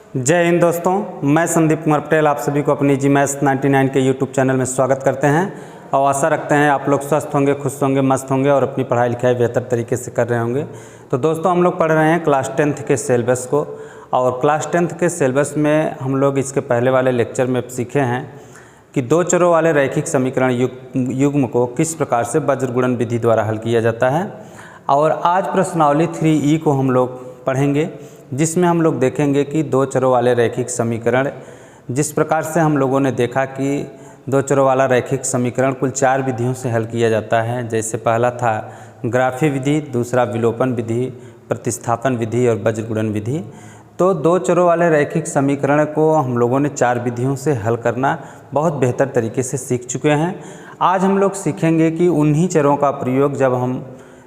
जय हिंद दोस्तों, मैं संदीप कुमार पटेल आप सभी को अपनी जी मैथ्स 99 के यूट्यूब चैनल में स्वागत करते हैं और आशा रखते हैं आप लोग स्वस्थ होंगे, खुश होंगे, मस्त होंगे और अपनी पढ़ाई लिखाई बेहतर तरीके से कर रहे होंगे। तो दोस्तों हम लोग पढ़ रहे हैं क्लास 10th के सिलेबस को और क्लास 10th के सिलेबस में हम लोग इसके पहले वाले लेक्चर में सीखे हैं कि दो चरों वाले रैखिक समीकरण युग्म को किस प्रकार से वज्र गुणन विधि द्वारा हल किया जाता है। और आज प्रश्नावली 3E को हम लोग पढ़ेंगे, जिसमें हम लोग देखेंगे कि दो चरों वाले रैखिक समीकरण, जिस प्रकार से हम लोगों ने देखा कि दो चरों वाला रैखिक समीकरण कुल 4 विधियों से हल किया जाता है। जैसे पहला था ग्राफी विधि, दूसरा विलोपन विधि, प्रतिस्थापन विधि और वज्र गुणन विधि। तो दो चरों वाले रैखिक समीकरण को हम लोगों ने 4 विधियों से हल करना बहुत बेहतर तरीके से सीख चुके हैं। आज हम लोग सीखेंगे कि उन्हीं चरों का प्रयोग जब हम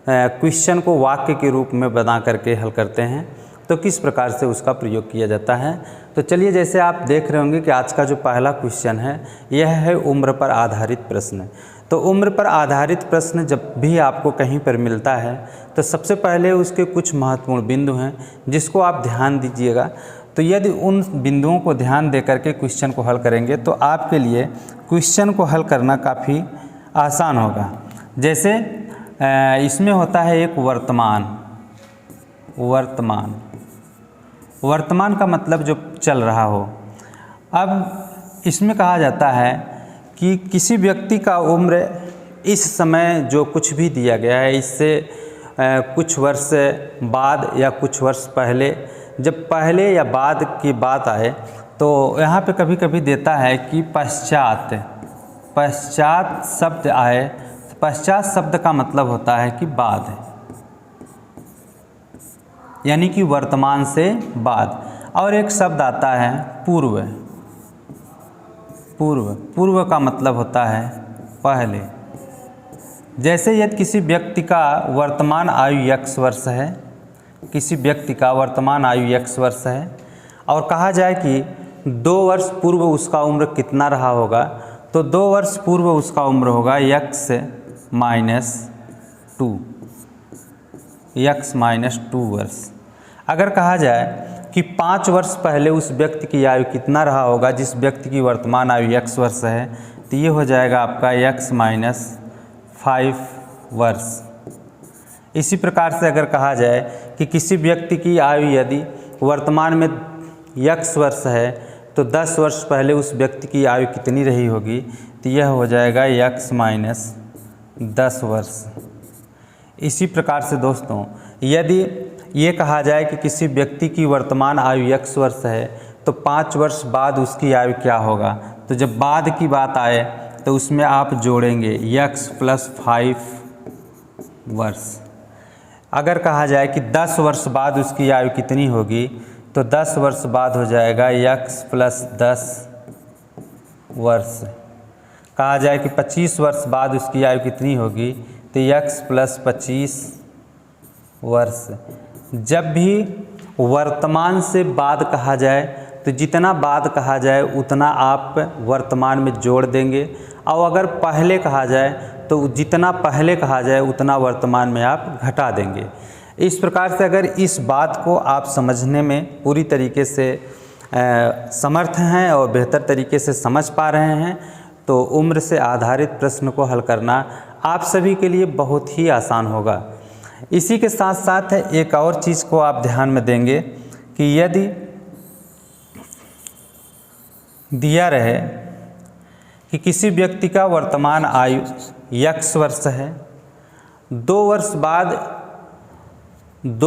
क्वेश्चन को वाक्य के रूप में बना करके हल करते हैं तो किस प्रकार से उसका प्रयोग किया जाता है। तो चलिए, जैसे आप देख रहे होंगे कि आज का जो पहला क्वेश्चन है यह है उम्र पर आधारित प्रश्न। तो उम्र पर आधारित प्रश्न जब भी आपको कहीं पर मिलता है तो सबसे पहले उसके कुछ महत्वपूर्ण बिंदु हैं जिसको आप ध्यान दीजिएगा। तो यदि उन बिंदुओं को ध्यान दे करके क्वेश्चन को हल करेंगे तो आपके लिए क्वेश्चन को हल करना काफ़ी आसान होगा। जैसे इसमें होता है एक वर्तमान का मतलब जो चल रहा हो। अब इसमें कहा जाता है कि किसी व्यक्ति का उम्र इस समय जो कुछ भी दिया गया है इससे कुछ वर्ष बाद या कुछ वर्ष पहले, जब पहले या बाद की बात आए तो यहाँ पे कभी कभी देता है कि पश्चात शब्द आए। पश्चात शब्द का मतलब होता है कि बाद है, यानी कि वर्तमान से बाद। और एक शब्द आता है पूर्व का मतलब होता है पहले। जैसे यदि किसी व्यक्ति का वर्तमान आयु x वर्ष है, और कहा जाए कि 2 वर्ष पूर्व उसका उम्र कितना रहा होगा, तो 2 वर्ष पूर्व उसका उम्र होगा x माइनस 2 वर्ष। अगर कहा जाए कि 5 वर्ष पहले उस व्यक्ति की आयु कितना रहा होगा, जिस व्यक्ति की वर्तमान आयु x वर्ष है, तो ये हो जाएगा आपका x माइनस 5 वर्ष। इसी प्रकार से अगर कहा जाए कि किसी व्यक्ति की आयु यदि वर्तमान में x वर्ष है तो 10 वर्ष पहले उस व्यक्ति की आयु कितनी रही होगी, तो यह हो जाएगा x माइनस 10 वर्ष। इसी प्रकार से दोस्तों, यदि ये कहा जाए कि किसी व्यक्ति की वर्तमान आयु x वर्ष है तो 5 वर्ष बाद उसकी आयु क्या होगा, तो जब बाद की बात आए तो उसमें आप जोड़ेंगे x प्लस 5 वर्ष। अगर कहा जाए कि 10 वर्ष बाद उसकी आयु कितनी होगी, तो 10 वर्ष बाद हो जाएगा x प्लस 10 वर्ष। कहा जाए कि 25 वर्ष बाद उसकी आयु कितनी होगी, तो x प्लस 25 वर्ष। जब भी वर्तमान से बाद कहा जाए तो जितना बाद कहा जाए उतना आप वर्तमान में जोड़ देंगे, और अगर पहले कहा जाए तो जितना पहले कहा जाए उतना वर्तमान में आप घटा देंगे। इस प्रकार से अगर इस बात को आप समझने में पूरी तरीके से समर्थ हैं और बेहतर तरीके से समझ पा रहे हैं तो उम्र से आधारित प्रश्न को हल करना आप सभी के लिए बहुत ही आसान होगा। इसी के साथ साथ एक और चीज़ को आप ध्यान में देंगे कि यदि दिया रहे कि किसी व्यक्ति का वर्तमान आयु x वर्ष है, 2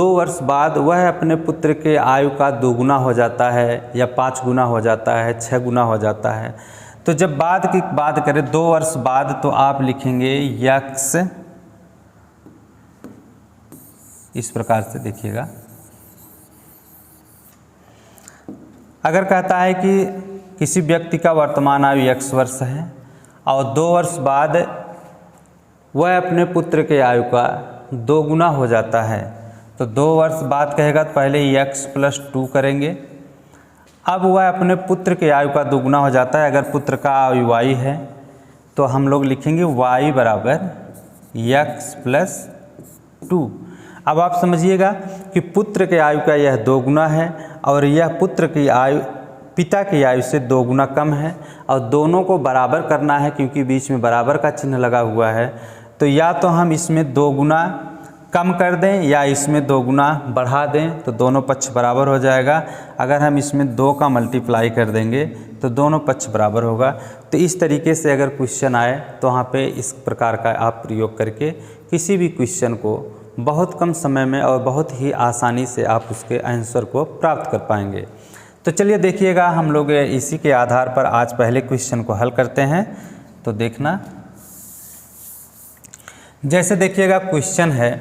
वर्ष बाद वह अपने पुत्र के आयु का 2 गुना हो जाता है या 5 गुना हो जाता है, 6 गुना हो जाता है। तो जब बाद की बात करें 2 वर्ष बाद, तो आप लिखेंगे x, इस प्रकार से देखिएगा। अगर कहता है कि किसी व्यक्ति का वर्तमान आयु x वर्ष है और 2 वर्ष बाद वह अपने पुत्र के आयु का 2 गुना हो जाता है, तो 2 वर्ष बाद कहेगा तो पहले x प्लस 2 करेंगे। अब वह अपने पुत्र के आयु का 2 गुना हो जाता है। अगर पुत्र का आयु y है तो हम लोग लिखेंगे y बराबर x प्लस 2। अब आप समझिएगा कि पुत्र के आयु का यह 2 गुना है और यह पुत्र की आयु पिता की आयु से 2 गुना कम है और दोनों को बराबर करना है क्योंकि बीच में बराबर का चिन्ह लगा हुआ है। तो या तो हम इसमें 2 गुना कम कर दें या इसमें 2 गुना बढ़ा दें तो दोनों पक्ष बराबर हो जाएगा। अगर हम इसमें 2 का मल्टीप्लाई कर देंगे तो दोनों पक्ष बराबर होगा। तो इस तरीके से अगर क्वेश्चन आए तो वहाँ पे इस प्रकार का आप प्रयोग करके किसी भी क्वेश्चन को बहुत कम समय में और बहुत ही आसानी से आप उसके आंसर को प्राप्त कर पाएंगे। तो चलिए देखिएगा, हम लोग इसी के आधार पर आज पहले क्वेश्चन को हल करते हैं। तो देखना, जैसे देखिएगा क्वेश्चन है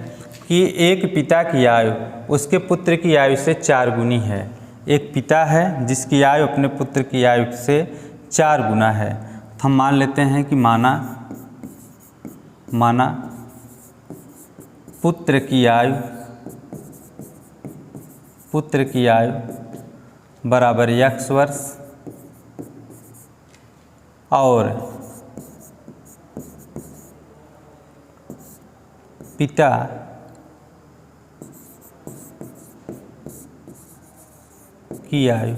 कि एक पिता की आयु उसके पुत्र की आयु से 4 गुनी है। एक पिता है जिसकी आयु अपने पुत्र की आयु से 4 गुना है। तो हम मान लेते हैं कि माना पुत्र की आयु बराबर x वर्ष और पिता की आयु,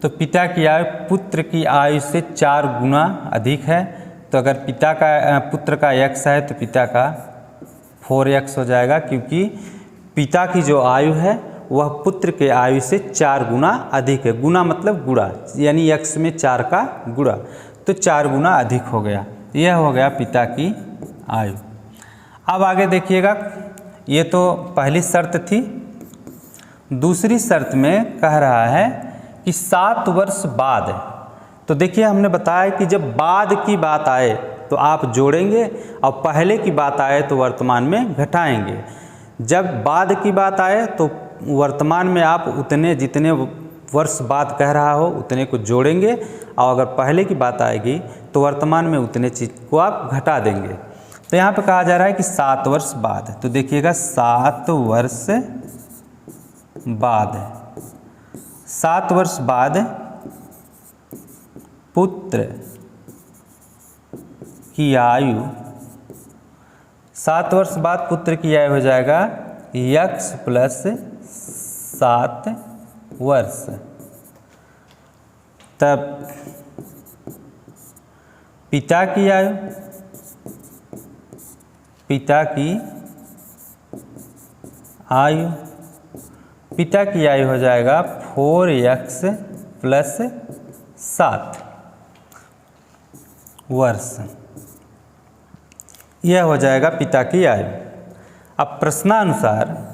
तो पिता की आयु पुत्र की आयु से 4 गुना अधिक है। तो अगर पुत्र का x है तो पिता का 4x हो जाएगा, क्योंकि पिता की जो आयु है वह पुत्र के आयु से 4 गुना अधिक है। गुना मतलब गुणा, यानी x में 4 का गुणा, तो 4 गुना अधिक हो गया। यह हो गया पिता की आयु। अब आगे देखिएगा, ये तो पहली शर्त थी। दूसरी शर्त में कह रहा है कि 7 वर्ष बाद। तो देखिए, हमने बताया कि जब बाद की बात आए तो आप जोड़ेंगे और पहले की बात आए तो वर्तमान में घटाएंगे। जब बाद की बात आए तो वर्तमान में आप उतने जितने वर्ष बाद कह रहा हो उतने को जोड़ेंगे, और अगर पहले की बात आएगी तो वर्तमान में उतने चीज़ को आप घटा देंगे। तो यहाँ पे कहा जा रहा है कि 7 वर्ष बाद। तो देखिएगा 7 वर्ष बाद, 7 वर्ष बाद पुत्र की आयु, 7 वर्ष बाद पुत्र की आयु हो जाएगा x प्लस 7 वर्ष। तब पिता की आयु हो जाएगा 4x प्लस 7 वर्ष। यह हो जाएगा पिता की आयु। अब प्रश्नानुसार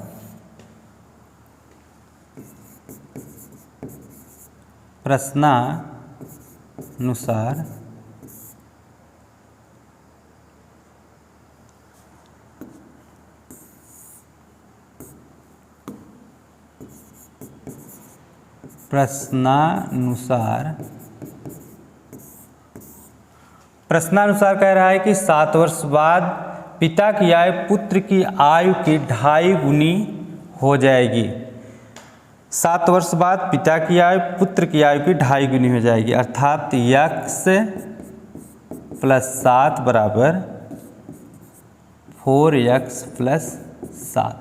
प्रश्नानुसार कह रहा है कि 7 वर्ष बाद पिता की आयु पुत्र की आयु की 2.5 गुनी हो जाएगी। 7 वर्ष बाद पिता की आयु पुत्र की आयु की 2.5 गुनी हो जाएगी, अर्थात x प्लस 7 बराबर 4x प्लस 7।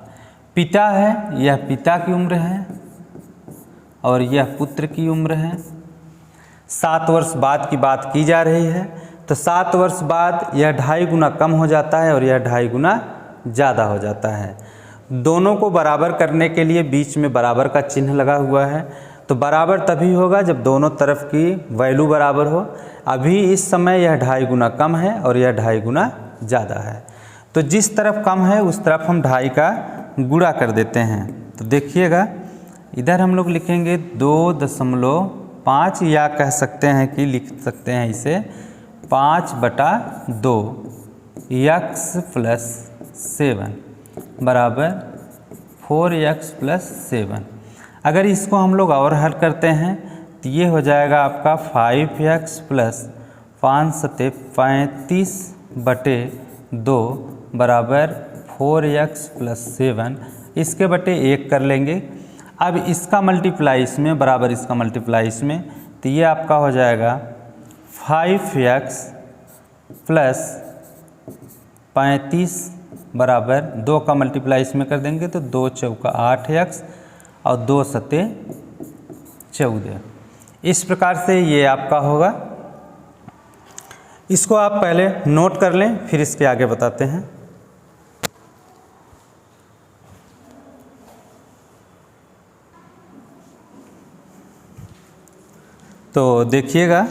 पिता है, यह पिता की उम्र है और यह पुत्र की उम्र है। 7 वर्ष बाद की बात की जा रही है, तो 7 वर्ष बाद यह 2.5 गुना कम हो जाता है और यह 2.5 गुना ज़्यादा हो जाता है। दोनों को बराबर करने के लिए बीच में बराबर का चिन्ह लगा हुआ है। तो बराबर तभी होगा जब दोनों तरफ की वैल्यू बराबर हो। अभी इस समय यह 2.5 गुना कम है और यह 2.5 गुना ज़्यादा है। तो जिस तरफ कम है उस तरफ हम 2.5 का गुणा कर देते हैं। तो देखिएगा, इधर हम लोग लिखेंगे 2.5, या कह सकते हैं कि लिख सकते हैं इसे 5/2 x प्लस 7 बराबर 4x प्लस 7। अगर इसको हम लोग और हल करते हैं तो ये हो जाएगा आपका 5x प्लस 5×35/2 बराबर 4x प्लस 7। इसके बटे 1 कर लेंगे। अब इसका मल्टीप्लाई इसमें बराबर इसका मल्टीप्लाई इसमें, तो ये आपका हो जाएगा 5x प्लस 35 बराबर 2 का मल्टीप्लाई इसमें कर देंगे तो 2 × 4 8x और 2 सते 14। इस प्रकार से ये आपका होगा। इसको आप पहले नोट कर लें, फिर इसके आगे बताते हैं। तो देखिएगा,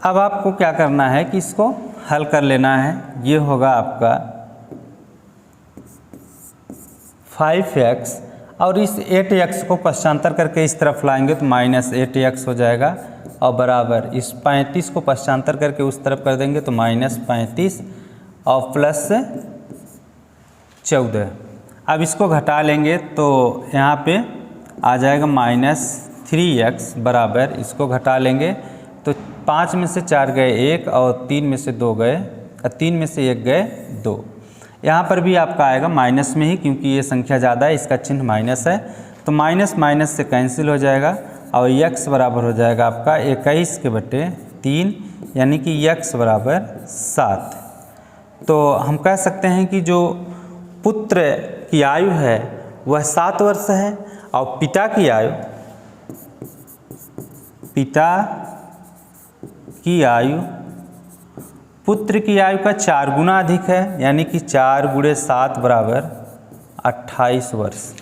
अब आपको क्या करना है कि इसको हल कर लेना है। ये होगा आपका 5x और इस 8x को पश्चांतर करके इस तरफ लाएंगे तो -8x हो जाएगा, और बराबर इस 35 को पश्चांतर करके उस तरफ कर देंगे तो -35 और प्लस 14। अब इसको घटा लेंगे तो यहाँ पे आ जाएगा -3x बराबर, इसको घटा लेंगे तो 5 में से 4 गए 1 और 3 में से 2 गए, 3 में से 1 गए 2। यहाँ पर भी आपका आएगा माइनस में ही, क्योंकि ये संख्या ज़्यादा है, इसका चिन्ह माइनस है, तो माइनस माइनस से कैंसिल हो जाएगा और x बराबर हो जाएगा आपका 21/3, यानी कि x बराबर 7। तो हम कह सकते हैं कि जो पुत्र की आयु है वह 7 वर्ष है और पिता की आयु पुत्र की आयु का 4 गुना अधिक है, यानी कि 4 × 7 बराबर 28 वर्ष।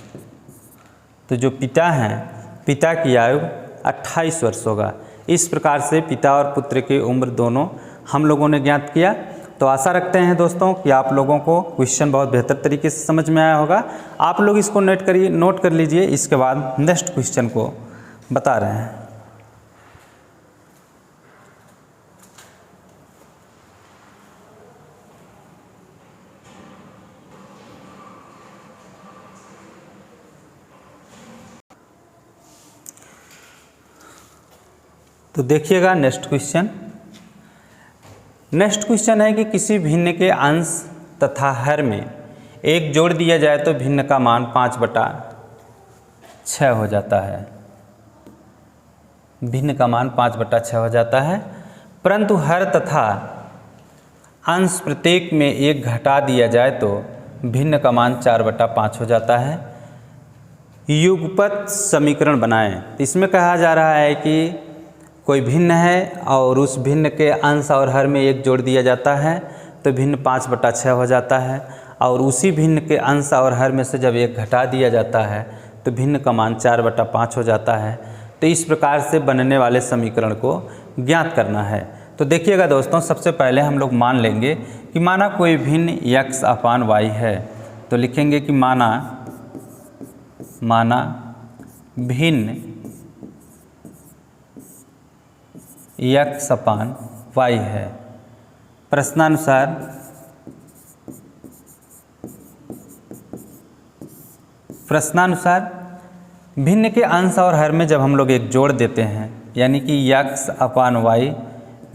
तो जो पिता हैं, पिता की आयु 28 वर्ष होगा। इस प्रकार से पिता और पुत्र की उम्र दोनों हम लोगों ने ज्ञात किया। तो आशा रखते हैं दोस्तों कि आप लोगों को क्वेश्चन बहुत बेहतर तरीके से समझ में आया होगा। आप लोग इसको नोट कर लीजिए, इसके बाद नेक्स्ट क्वेश्चन को बता रहे हैं। तो देखिएगा नेक्स्ट क्वेश्चन है कि किसी भिन्न के अंश तथा हर में एक जोड़ दिया जाए तो भिन्न का मान 5/6 हो जाता है। भिन्न का मान 5/6 हो जाता है, परंतु हर तथा अंश प्रत्येक में एक घटा दिया जाए तो भिन्न का मान 4/5 हो जाता है। युगपत समीकरण बनाएं। इसमें कहा जा रहा है कि कोई भिन्न है और उस भिन्न के अंश और हर में एक जोड़ दिया जाता है तो भिन्न 5/6 हो जाता है, और उसी भिन्न के अंश और हर में से जब एक घटा दिया जाता है तो भिन्न का मान 4/5 हो जाता है। तो इस प्रकार से बनने वाले समीकरण को ज्ञात करना है। तो देखिएगा दोस्तों, सबसे पहले हम लोग मान लेंगे कि माना कोई भिन्न x/y है, तो लिखेंगे कि माना भिन्न x/y है। प्रश्नानुसार भिन्न के अंश और हर में जब हम लोग एक जोड़ देते हैं, यानी कि x/y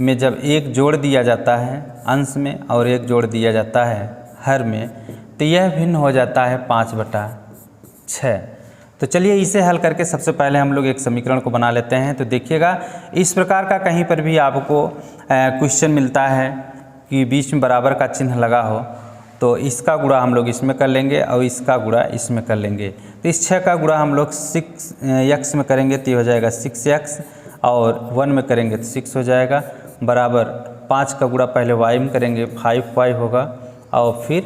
में जब एक जोड़ दिया जाता है अंश में और एक जोड़ दिया जाता है हर में, तो यह भिन्न हो जाता है 5/6। तो चलिए इसे हल करके सबसे पहले हम लोग एक समीकरण को बना लेते हैं। तो देखिएगा, इस प्रकार का कहीं पर भी आपको क्वेश्चन मिलता है कि बीच में बराबर का चिन्ह लगा हो, तो इसका गुणा हम लोग इसमें कर लेंगे और इसका गुणा इसमें कर लेंगे। तो इस 6 का गुणा हम लोग 6x में करेंगे तो ये हो जाएगा 6x, और 1 में करेंगे तो 6 हो जाएगा, बराबर 5 का गुणा पहले y में करेंगे 5y होगा, और फिर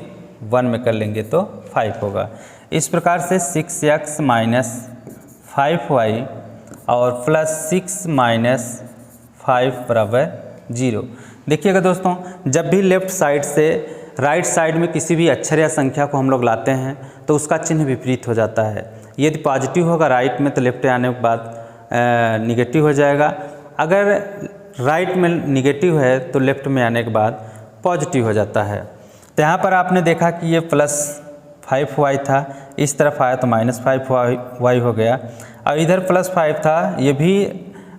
1 में कर लेंगे तो 5 होगा। इस प्रकार से 6x - 5y और प्लस 6 - 5 बराबर 0। देखिएगा दोस्तों, जब भी लेफ़्ट साइड से राइट साइड में किसी भी अक्षर या संख्या को हम लोग लाते हैं तो उसका चिन्ह विपरीत हो जाता है। यदि पॉजिटिव होगा राइट में तो लेफ्ट आने के बाद निगेटिव हो जाएगा, अगर राइट में निगेटिव है तो लेफ्ट में आने के बाद पॉजिटिव हो जाता है। तो यहाँ पर आपने देखा कि ये +5y था, इस तरफ आया तो -5y हो गया, और इधर +5 था, ये भी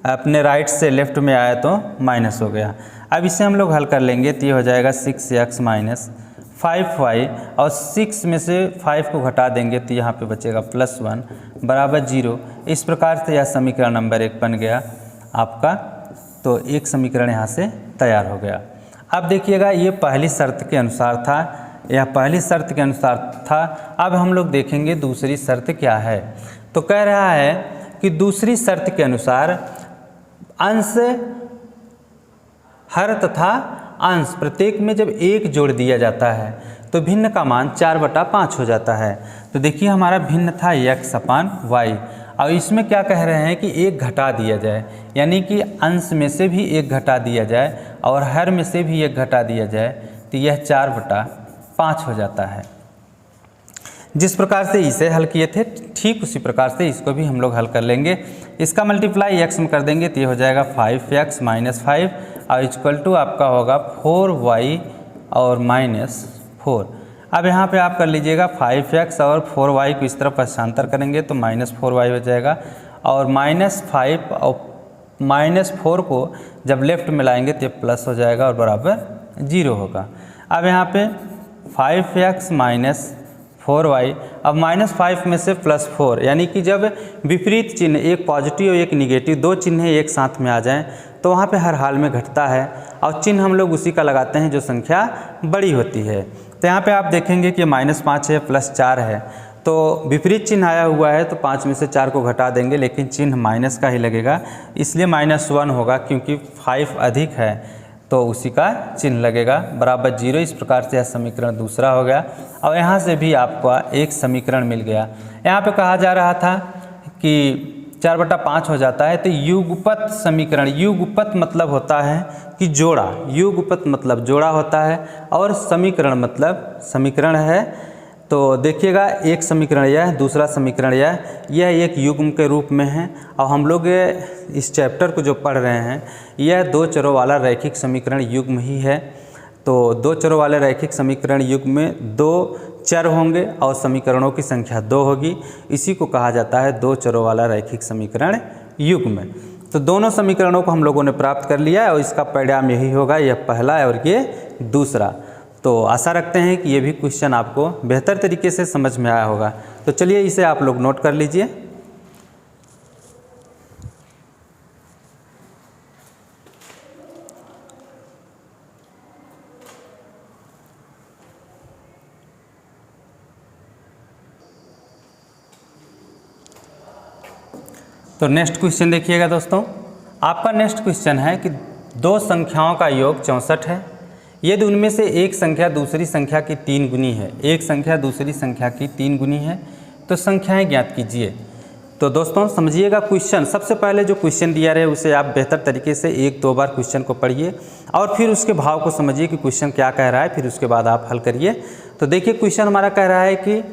अपने राइट से लेफ्ट में आया तो माइनस हो गया। अब इसे हम लोग हल कर लेंगे तो ये हो जाएगा 6x - 5y, और 6 में से 5 को घटा देंगे तो यहाँ पे बचेगा +1 बराबर 0। इस प्रकार से यह समीकरण नंबर 1 बन गया आपका। तो एक समीकरण यहाँ से तैयार हो गया। अब देखिएगा ये पहली शर्त के अनुसार था, यह पहली शर्त के अनुसार था। अब हम लोग देखेंगे दूसरी शर्त क्या है। तो कह रहा है कि दूसरी शर्त के अनुसार अंश हर तथा अंश प्रत्येक में जब 1 जोड़ दिया जाता है तो भिन्न का मान 4/5 हो जाता है। तो देखिए हमारा भिन्न था x/y, और इसमें क्या कह रहे हैं कि 1 घटा दिया जाए, यानी कि अंश में से भी 1 घटा दिया जाए और हर में से भी 1 घटा दिया जाए, तो यह 4/5 हो जाता है। जिस प्रकार से इसे हल किए थे ठीक उसी प्रकार से इसको भी हम लोग हल कर लेंगे। इसका मल्टीप्लाई x में कर देंगे तो ये हो जाएगा 5x - 5 और इक्वल टू आपका होगा 4y और -4। अब यहाँ पे आप कर लीजिएगा 5x और 4y को इस तरफ पक्षांतर करेंगे तो -4y हो जाएगा, और -5 और -4 को जब लेफ्ट में लाएंगे तो प्लस हो जाएगा और बराबर 0 होगा। अब यहाँ पे 5x - 4y, अब -5 में से +4, यानी कि जब विपरीत चिन्ह एक पॉजिटिव एक निगेटिव दो चिन्ह एक साथ में आ जाएं तो वहाँ पे हर हाल में घटता है, और चिन्ह हम लोग उसी का लगाते हैं जो संख्या बड़ी होती है। तो यहाँ पे आप देखेंगे कि -5 है +4 है, तो विपरीत चिन्ह आया हुआ है तो 5 में से 4 को घटा देंगे, लेकिन चिन्ह माइनस का ही लगेगा, इसलिए -1 होगा, क्योंकि 5 अधिक है तो उसी का चिन्ह लगेगा, बराबर 0। इस प्रकार से यह समीकरण दूसरा हो गया, और यहाँ से भी आपको एक समीकरण मिल गया। यहाँ पे कहा जा रहा था कि 4/5 हो जाता है, तो युगपत समीकरण, युगपत मतलब होता है कि जोड़ा, युगपत मतलब जोड़ा होता है, और समीकरण मतलब समीकरण है। तो देखिएगा एक समीकरण यह है, दूसरा समीकरण यह एक युग्म के रूप में है, और हम लोग इस चैप्टर को जो पढ़ रहे हैं यह 2 चरों वाला रैखिक समीकरण युग्म ही है। तो 2 चरों वाले रैखिक समीकरण युग्म में 2 चर होंगे और समीकरणों की संख्या 2 होगी, इसी को कहा जाता है 2 चरों वाला रैखिक समीकरण युग्म। तो दोनों समीकरणों को हम लोगों ने प्राप्त कर लिया है, और इसका परिणाम यही होगा, यह पहला है और ये दूसरा। तो आशा रखते हैं कि ये भी क्वेश्चन आपको बेहतर तरीके से समझ में आया होगा। तो चलिए इसे आप लोग नोट कर लीजिए। तो नेक्स्ट क्वेश्चन देखिएगा दोस्तों, आपका नेक्स्ट क्वेश्चन है कि 2 संख्याओं का योग 64 है, यदि उनमें से एक संख्या दूसरी संख्या की 3 गुनी है, एक संख्या दूसरी संख्या की 3 गुनी है, तो संख्याएं ज्ञात कीजिए। तो दोस्तों समझिएगा क्वेश्चन, सबसे पहले जो क्वेश्चन दिया रहे उसे आप बेहतर तरीके से 1-2 बार क्वेश्चन को पढ़िए और फिर उसके भाव को समझिए कि क्वेश्चन क्या कह रहा है, फिर उसके बाद आप हल करिए। तो देखिए क्वेश्चन हमारा कह रहा है कि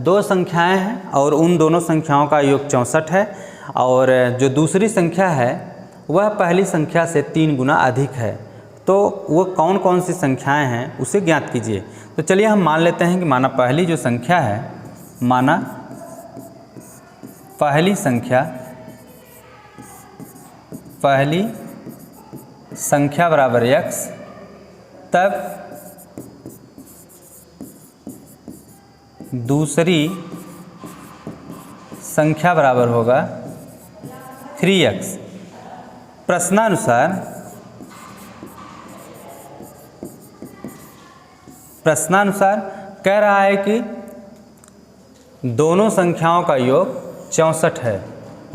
2 संख्याएँ हैं और उन दोनों संख्याओं का योग 64 है, और जो दूसरी संख्या है वह पहली संख्या से 3 गुना अधिक है, तो वो कौन कौन सी संख्याएं हैं उसे ज्ञात कीजिए। तो चलिए हम मान लेते हैं कि माना पहली जो संख्या है, माना पहली संख्या बराबर x, तब दूसरी संख्या बराबर होगा 3x। प्रश्नानुसार कह रहा है कि दोनों संख्याओं का योग 64 है,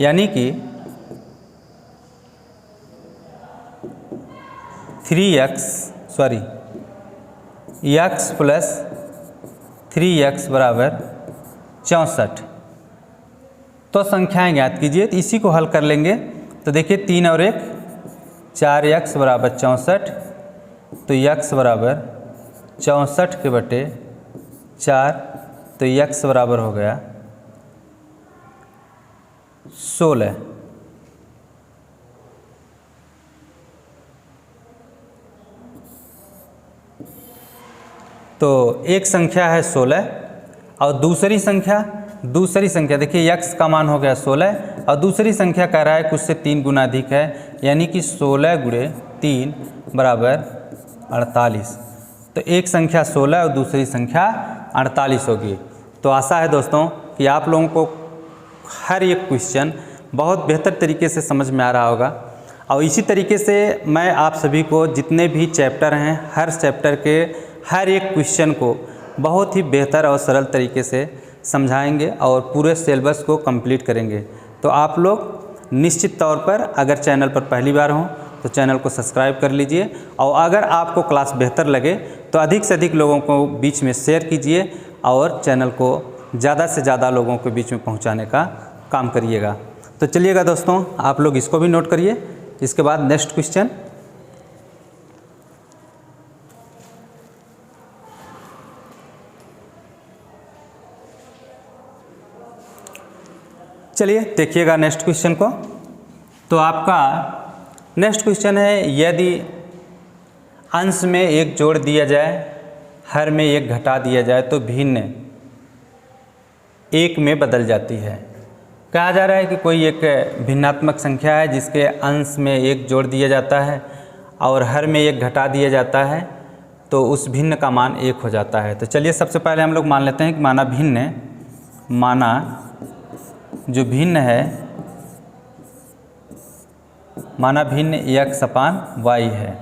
यानी कि x प्लस 3x बराबर 64। तो संख्याएं ज्ञात कीजिए, तो इसी को हल कर लेंगे। तो देखिए 3 और 1 4x बराबर 64, तो x बराबर 64 के बटे 4, तो x बराबर हो गया 16। तो एक संख्या है 16 और दूसरी संख्या देखिए x का मान हो गया 16 और दूसरी संख्या कह रहा है कुछ से 3 गुना अधिक है, यानी कि 16 गुणे 3 बराबर 48। तो एक संख्या 16 और दूसरी संख्या 48 होगी। तो आशा है दोस्तों कि आप लोगों को हर एक क्वेश्चन बहुत बेहतर तरीके से समझ में आ रहा होगा, और इसी तरीके से मैं आप सभी को जितने भी चैप्टर हैं हर चैप्टर के हर एक क्वेश्चन को बहुत ही बेहतर और सरल तरीके से समझाएंगे और पूरे सिलेबस को कंप्लीट करेंगे। तो आप लोग निश्चित तौर पर अगर चैनल पर पहली बार हों तो चैनल को सब्सक्राइब कर लीजिए, और अगर आपको क्लास बेहतर लगे तो अधिक से अधिक लोगों को बीच में शेयर कीजिए और चैनल को ज़्यादा से ज़्यादा लोगों के बीच में पहुंचाने का काम करिएगा। तो चलिएगा दोस्तों, आप लोग इसको भी नोट करिए। इसके बाद नेक्स्ट क्वेश्चन, चलिए देखिएगा नेक्स्ट क्वेश्चन को। तो आपका नेक्स्ट क्वेश्चन है, यदि अंश में एक जोड़ दिया जाए, हर में एक घटा दिया जाए तो भिन्न एक में बदल जाती है। कहा जा रहा है कि कोई एक भिन्नात्मक संख्या है जिसके अंश में एक जोड़ दिया जाता है और हर में एक घटा दिया जाता है तो उस भिन्न का मान एक हो जाता है। तो चलिए सबसे पहले हम लोग मान लेते हैं कि माना जो भिन्न है, माना भिन्न x अपान y है।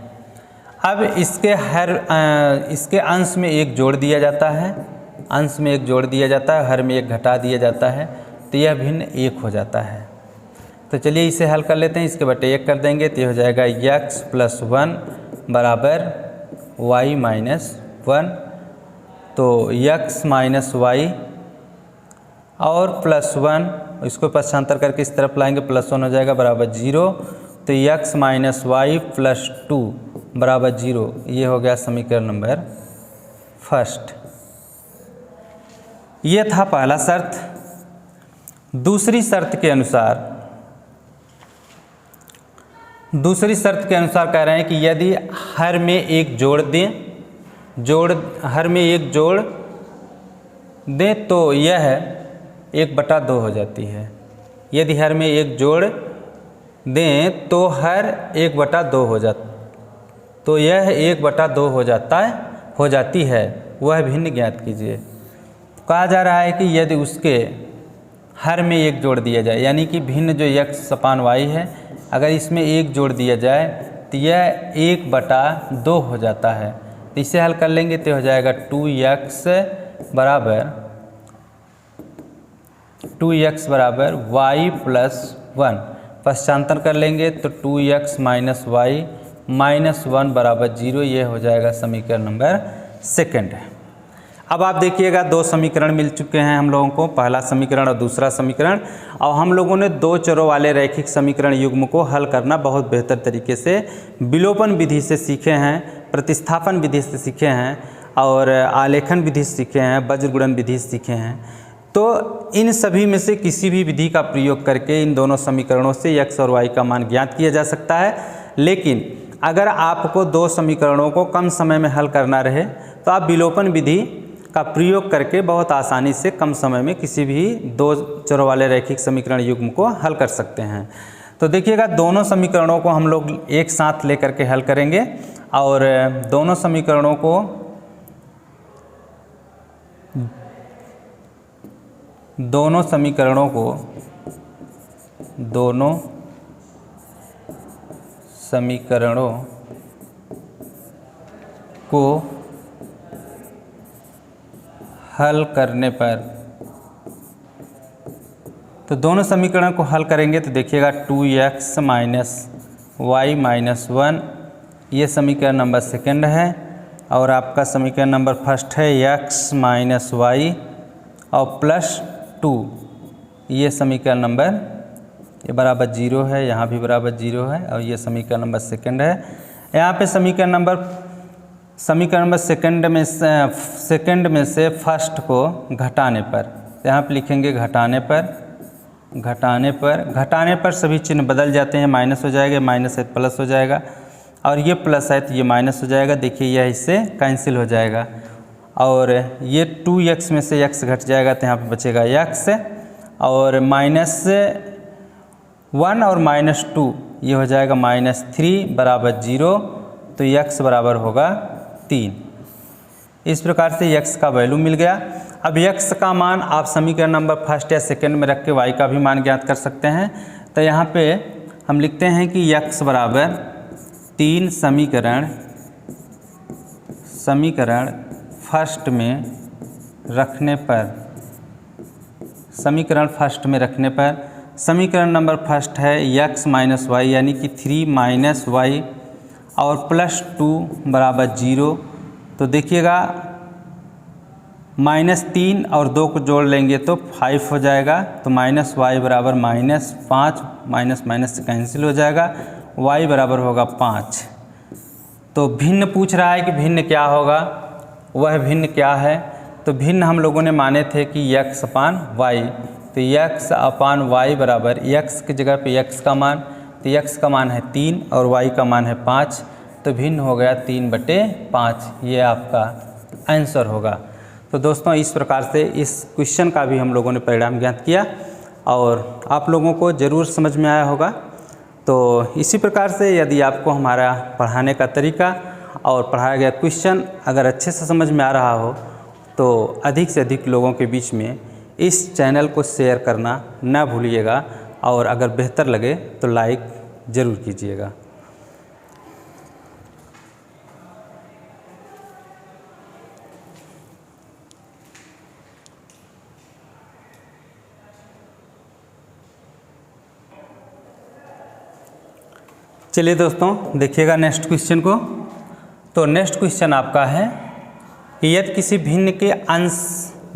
अब इसके अंश में एक जोड़ दिया जाता है, अंश में एक जोड़ दिया जाता है, हर में एक घटा दिया जाता है, तो यह भिन्न एक हो जाता है। तो चलिए इसे हल कर लेते हैं, इसके बटे एक कर देंगे तो यह हो जाएगा x + 1 बराबर y - 1। तो x - y और +1 इसको पक्षांतर करके इस तरफ लाएंगे, +1 हो जाएगा बराबर 0। तो x - y + 2 बराबर 0। ये हो गया समीकरण नंबर फर्स्ट। ये था पहला शर्त। दूसरी शर्त के अनुसार कह रहे हैं कि यदि हर में एक जोड़ दें तो यह 1/2 हो जाती है। यदि हर में एक जोड़ दें तो हर 1/2 हो जाता, तो यह 1/2 हो जाती है। वह भिन्न ज्ञात कीजिए। कहा जा रहा है कि यदि उसके हर में एक जोड़ दिया जाए, यानी कि भिन्न जो x अपान y है, अगर इसमें एक जोड़ दिया जाए तो यह 1/2 हो जाता है। तो इसे हल कर लेंगे तो हो जाएगा 2x बराबर y + 1। पश्चांतर कर लेंगे तो 2x - y - 1 बराबर 0। ये हो जाएगा समीकरण नंबर सेकंड। अब आप देखिएगा दो समीकरण मिल चुके हैं हम लोगों को, पहला समीकरण और दूसरा समीकरण। और हम लोगों ने दो चरों वाले रैखिक समीकरण युग्म को हल करना बहुत बेहतर तरीके से विलोपन विधि से सीखे हैं, प्रतिस्थापन विधि से सीखे हैं और आलेखन विधि से सीखे हैं, वज्रगुणन विधि से सीखे हैं। तो इन सभी में से किसी भी विधि का प्रयोग करके इन दोनों समीकरणों से x और y का मान ज्ञात किया जा सकता है। लेकिन अगर आपको दो समीकरणों को कम समय में हल करना रहे तो आप विलोपन विधि का प्रयोग करके बहुत आसानी से कम समय में किसी भी दो चरों वाले रैखिक समीकरण युग्म को हल कर सकते हैं। तो देखिएगा दोनों समीकरणों को हम लोग एक साथ लेकर के हल करेंगे और दोनों समीकरणों को हल करने पर, तो दोनों समीकरण को हल करेंगे तो देखिएगा 2x - y - 1 ये समीकरण नंबर सेकंड है और आपका समीकरण नंबर फर्स्ट है x - y और +2 ये समीकरण नंबर ये बराबर 0 है, यहाँ भी बराबर 0 है और ये समीकरण नंबर सेकंड है। यहाँ पे समीकरण नंबर सेकंड में से फर्स्ट को घटाने पर, यहाँ पे लिखेंगे घटाने पर सभी चिन्ह बदल जाते हैं, माइनस हो जाएगा, माइनस है तो प्लस हो जाएगा और ये प्लस है तो ये माइनस हो जाएगा। देखिए यह इससे कैंसिल हो जाएगा और ये 2x में से x घट जाएगा तो यहाँ पे बचेगा x और -1 और -2 ये हो जाएगा -3 बराबर 0। तो x बराबर होगा 3। इस प्रकार से x का वैल्यू मिल गया। अब x का मान आप समीकरण नंबर फर्स्ट या सेकंड में रख के y का भी मान ज्ञात कर सकते हैं। तो यहाँ पे हम लिखते हैं कि x बराबर 3 समीकरण फर्स्ट में रखने पर, समीकरण नंबर फर्स्ट है x माइनस वाई यानी कि 3 माइनस वाई और प्लस 2 बराबर 0। तो देखिएगा -3 और 2 को जोड़ लेंगे तो 5 हो जाएगा। तो माइनस वाई बराबर -5, माइनस माइनस से कैंसिल हो जाएगा, y बराबर होगा 5। तो भिन्न पूछ रहा है कि भिन्न क्या होगा, वह भिन्न क्या है। तो भिन्न हम लोगों ने माने थे कि x अपान वाई, तो x अपान वाई बराबर x की जगह पे x का मान, तो x का मान है 3 और y का मान है 5, तो भिन्न हो गया 3/5। ये आपका आंसर होगा। तो दोस्तों इस प्रकार से इस क्वेश्चन का भी हम लोगों ने परिणाम ज्ञात किया और आप लोगों को ज़रूर समझ में आया होगा। तो इसी प्रकार से यदि आपको हमारा पढ़ाने का तरीका और पढ़ाया गया क्वेश्चन अगर अच्छे से समझ में आ रहा हो तो अधिक से अधिक लोगों के बीच में इस चैनल को शेयर करना ना भूलिएगा और अगर बेहतर लगे तो लाइक ज़रूर कीजिएगा। चलिए दोस्तों देखिएगा नेक्स्ट क्वेश्चन को। तो नेक्स्ट क्वेश्चन आपका है कि यदि किसी भिन्न के अंश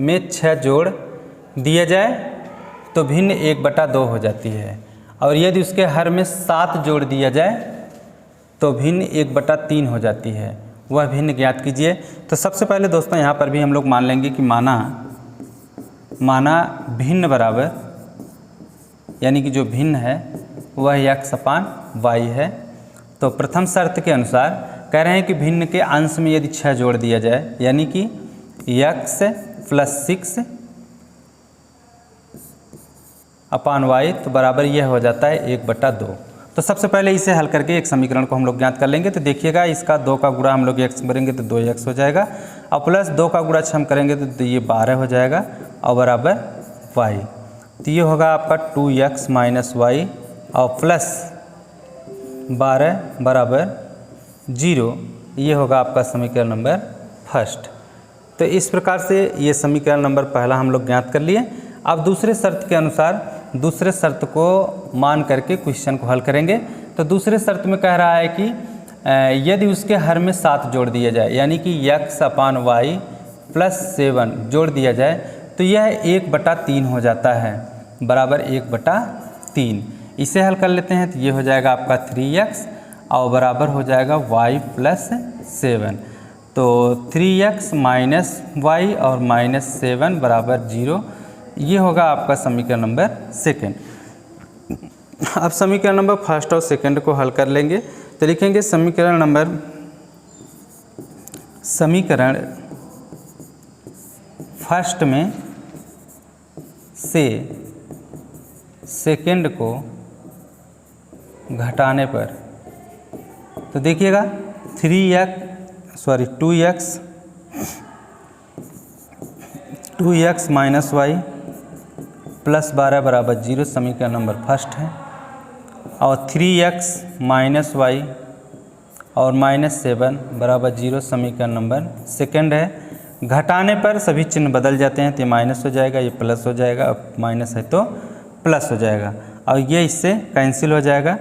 में 6 जोड़ दिया जाए तो भिन्न 1/2 हो जाती है, और यदि उसके हर में 7 जोड़ दिया जाए तो भिन्न 1/3 हो जाती है, वह भिन्न ज्ञात कीजिए। तो सबसे पहले दोस्तों यहाँ पर भी हम लोग मान लेंगे कि माना भिन्न बराबर यानी कि जो भिन्न है वह x अपान वाई है। तो प्रथम शर्त के अनुसार कह रहे हैं कि भिन्न के अंश में यदि 6 जोड़ दिया जाए यानी कि x + 6 अपान वाई, तो बराबर यह हो जाता है 1/2। तो सबसे पहले इसे हल करके एक समीकरण को हम लोग ज्ञात कर लेंगे। तो देखिएगा इसका 2 का गुणा हम लोग x करेंगे तो 2x हो जाएगा, और प्लस 2 का गुणा हम करेंगे तो ये 12 हो जाएगा और बराबर y। तो ये होगा आपका 2x - y और प्लस 12 बराबर 0। ये होगा आपका समीकरण नंबर फर्स्ट। तो इस प्रकार से ये समीकरण नंबर पहला हम लोग ज्ञात कर लिए। अब दूसरे शर्त के अनुसार दूसरे शर्त को मान करके क्वेश्चन को हल करेंगे। तो दूसरे शर्त में कह रहा है कि यदि उसके हर में 7 जोड़ दिया जाए यानी कि x अपान वाई + 7 जोड़ दिया जाए तो यह 1/3 हो जाता है, बराबर 1/3। इसे हल कर लेते हैं तो ये हो जाएगा आपका 3x और बराबर हो जाएगा y + 7। तो 3x - y और -7 बराबर 0। ये होगा आपका समीकरण नंबर सेकंड। अब समीकरण नंबर फर्स्ट और सेकंड को हल कर लेंगे। तो लिखेंगे समीकरण फर्स्ट में से सेकंड को घटाने पर, तो देखिएगा 2x - y + 12 बराबर 0 समीकरण नंबर फर्स्ट है, और 3x - y और -7 बराबर 0 समीकरण नंबर सेकंड है। घटाने पर सभी चिन्ह बदल जाते हैं, तो ये माइनस हो जाएगा, ये प्लस हो जाएगा, अब माइनस है तो प्लस हो जाएगा और ये इससे कैंसिल हो जाएगा।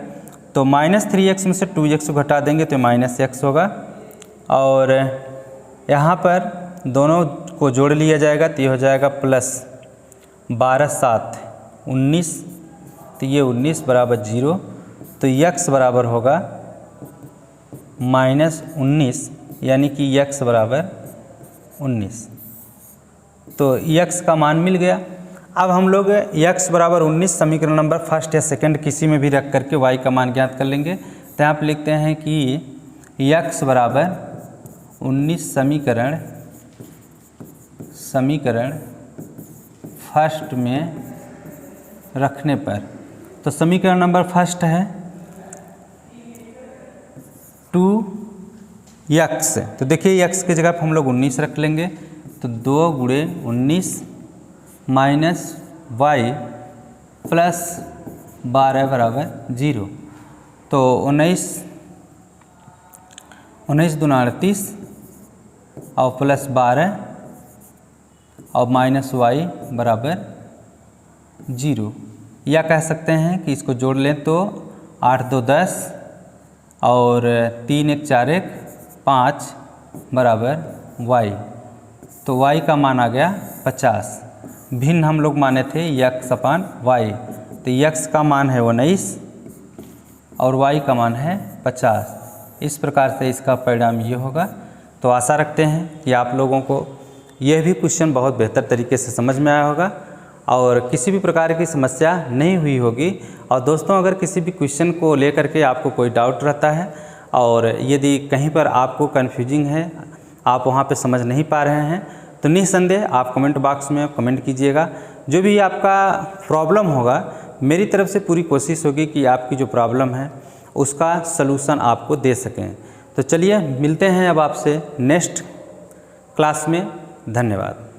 तो -3x में से 2x को घटा देंगे तो -x होगा, और यहाँ पर दोनों को जोड़ लिया जाएगा तो ये हो जाएगा प्लस 12 × 7 = 19, तो ये 19 बराबर 0। तो x बराबर होगा -19 यानी कि x बराबर 19। तो x का मान मिल गया। अब हम लोग x बराबर 19 समीकरण नंबर फर्स्ट या सेकंड किसी में भी रख करके y का मान ज्ञात कर लेंगे। तो यहाँ पर लिखते हैं कि x बराबर 19 समीकरण फर्स्ट में रखने पर, तो समीकरण नंबर फर्स्ट है 2x। तो देखिए x की जगह पर हम लोग 19 रख लेंगे, तो 2 × 19 - y + 12 बराबर 0। तो 19 दूना 38 और प्लस 12 और माइनस y बराबर 0, या कह सकते हैं कि इसको जोड़ लें तो 8 2 10 और 3 1 4 1 5 बराबर y। तो y का मान आ गया 50। भिन्न हम लोग माने थे x अपान y, तो x का मान है 19 और y का मान है 50। इस प्रकार से इसका परिणाम ये होगा। तो आशा रखते हैं कि आप लोगों को यह भी क्वेश्चन बहुत बेहतर तरीके से समझ में आया होगा और किसी भी प्रकार की समस्या नहीं हुई होगी। और दोस्तों, अगर किसी भी क्वेश्चन को लेकर के आपको कोई डाउट रहता है और यदि कहीं पर आपको कन्फ्यूजिंग है, आप वहाँ पे समझ नहीं पा रहे हैं, तो निस्संदेह आप कमेंट बॉक्स में कमेंट कीजिएगा। जो भी आपका प्रॉब्लम होगा, मेरी तरफ से पूरी कोशिश होगी कि आपकी जो प्रॉब्लम है उसका सलूशन आपको दे सकें। तो चलिए मिलते हैं अब आपसे नेक्स्ट क्लास में। धन्यवाद।